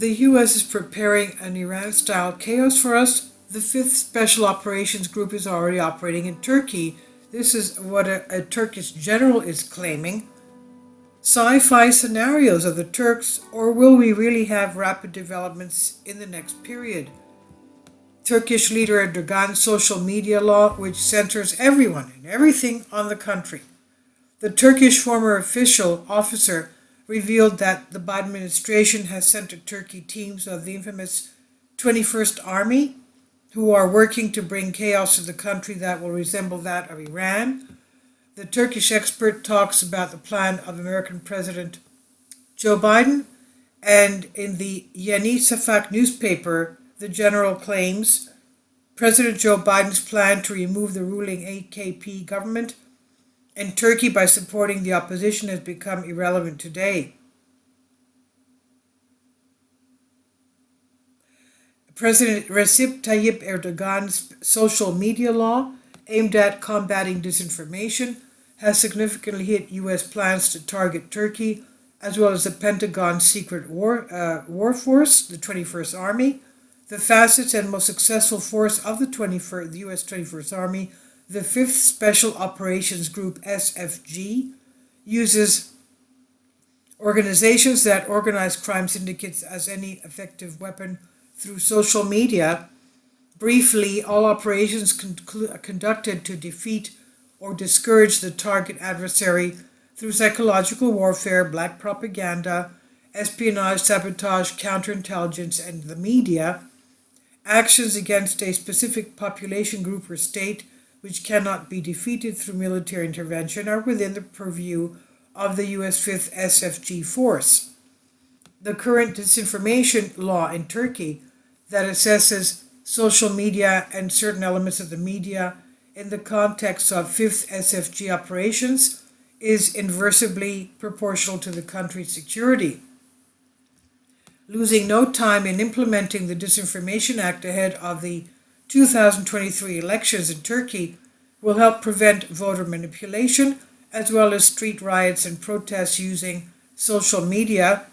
the U.S. is preparing an Iran-style chaos for us. The 5th Special Operations Group is already operating in Turkey. This is what a Turkish general is claiming. Sci-fi scenarios of the Turks, or will we really have rapid developments in the next period? Turkish leader Erdogan's social media law, which censors everyone and everything on the country. The Turkish former officer revealed that the Biden administration has sent to Turkey teams of the infamous 21st Army who are working to bring chaos to the country that will resemble that of Iran. The Turkish expert talks about the plan of American President Joe Biden, and in the Yeni Şafak newspaper, the general claims President Joe Biden's plan to remove the ruling AKP government in Turkey by supporting the opposition has become irrelevant today. President Recep Tayyip Erdogan's social media law, aimed at combating disinformation, has significantly hit U.S. plans to target Turkey, as well as the Pentagon's secret war force, the 21st Army, the fastest and most successful force of the U.S. 21st Army. The 5th Special Operations Group, SFG, uses organizations that organize crime syndicates as any effective weapon through social media. Briefly, all operations conducted to defeat or discourage the target adversary through psychological warfare, black propaganda, espionage, sabotage, counterintelligence, and the media. Actions against a specific population group or state which cannot be defeated through military intervention are within the purview of the U.S. 5th SFG force. The current disinformation law in Turkey that assesses social media and certain elements of the media in the context of 5th SFG operations is inversely proportional to the country's security. Losing no time in implementing the Disinformation Act ahead of the 2023 elections in Turkey will help prevent voter manipulation, as well as street riots and protests using social media,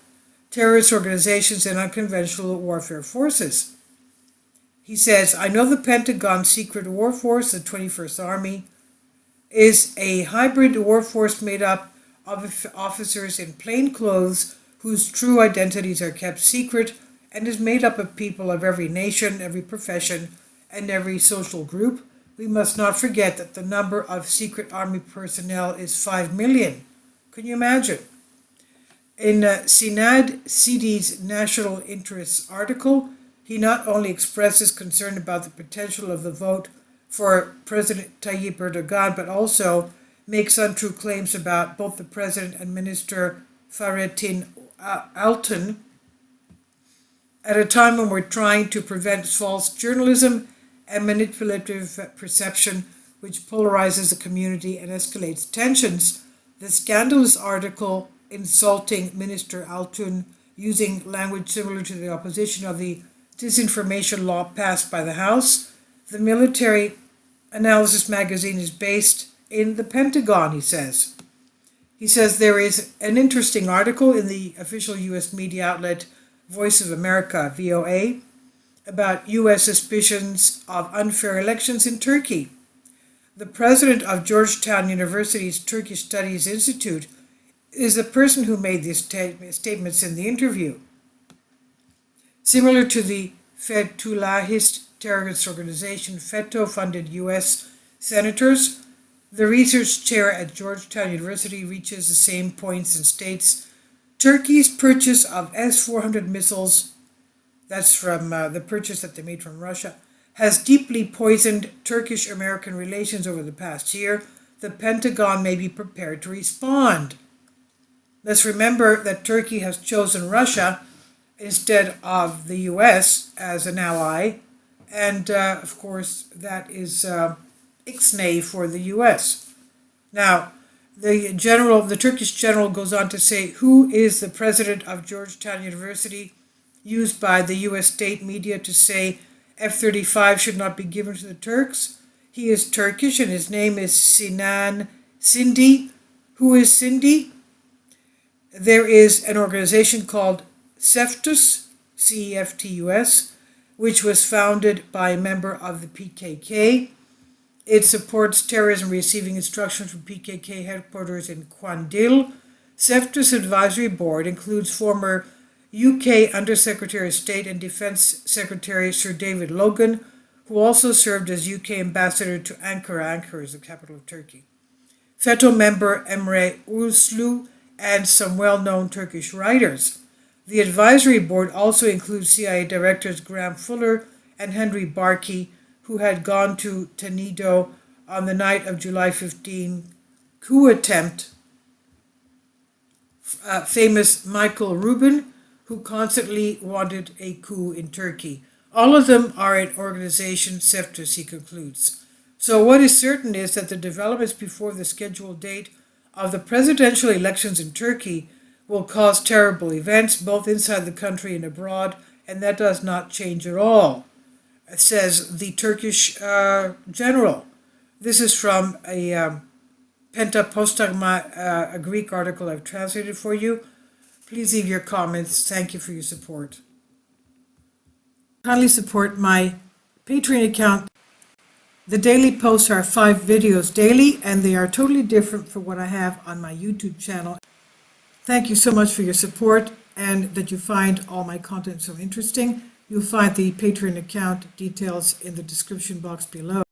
terrorist organizations, and unconventional warfare forces. He says, I know the Pentagon's secret war force, the 21st Army, is a hybrid war force made up of officers in plain clothes whose true identities are kept secret, and is made up of people of every nation, every profession, and every social group. We must not forget that the number of secret army personnel is 5 million. Can you imagine? In Sinad Sidi's National Interests article, he not only expresses concern about the potential of the vote for President Tayyip Erdogan, but also makes untrue claims about both the president and Minister Fahrettin Altun at a time when we're trying to prevent false journalism and manipulative perception, which polarizes the community and escalates tensions. The scandalous article insulting Minister Altun, using language similar to the opposition of the disinformation law passed by the House. The military analysis magazine is based in the Pentagon, he says. He says there is an interesting article in the official U.S. media outlet Voice of America, VOA, about U.S. suspicions of unfair elections in Turkey. The president of Georgetown University's Turkish Studies Institute is the person who made these statements in the interview. Similar to the Fethullahist terrorist organization FETÖ funded U.S. senators, the research chair at Georgetown University reaches the same points and states Turkey's purchase of S-400 missiles, that's from the purchase that they made from Russia, has deeply poisoned Turkish-American relations over the past year. The Pentagon may be prepared to respond. Let's remember that Turkey has chosen Russia instead of the U.S. as an ally, and of course that is ixnay for the U.S. Now, the Turkish general goes on to say, who is the president of Georgetown University, used by the U.S. state media to say F-35 should not be given to the Turks? He is Turkish and his name is Sinan Sindi. Who is Sindi? There is an organization called CEFTUS, which was founded by a member of the PKK. It supports terrorism, receiving instructions from PKK headquarters in Quandil. CEFTUS Advisory Board includes former UK Undersecretary of State and Defence Secretary Sir David Logan, who also served as UK Ambassador to Ankara. Ankara is the capital of Turkey. FETÖ member Emre Uslu and some well-known Turkish writers. The advisory board also includes CIA directors Graham Fuller and Henry Barkey, who had gone to Tenedo on the night of July 15 coup attempt. Famous Michael Rubin, who constantly wanted a coup in Turkey. All of them are in organization CEFTUS, he concludes. So what is certain is that the developments before the scheduled date of the presidential elections in Turkey will cause terrible events both inside the country and abroad, and that does not change at all, says the Turkish general. This is from a Pentapostagma, a Greek article I've translated for you. Please leave your comments. Thank you for your support. Kindly support my Patreon account. The daily posts are 5 videos daily, and they are totally different from what I have on my YouTube channel. Thank you so much for your support and that you find all my content so interesting. You'll find the Patreon account details in the description box below.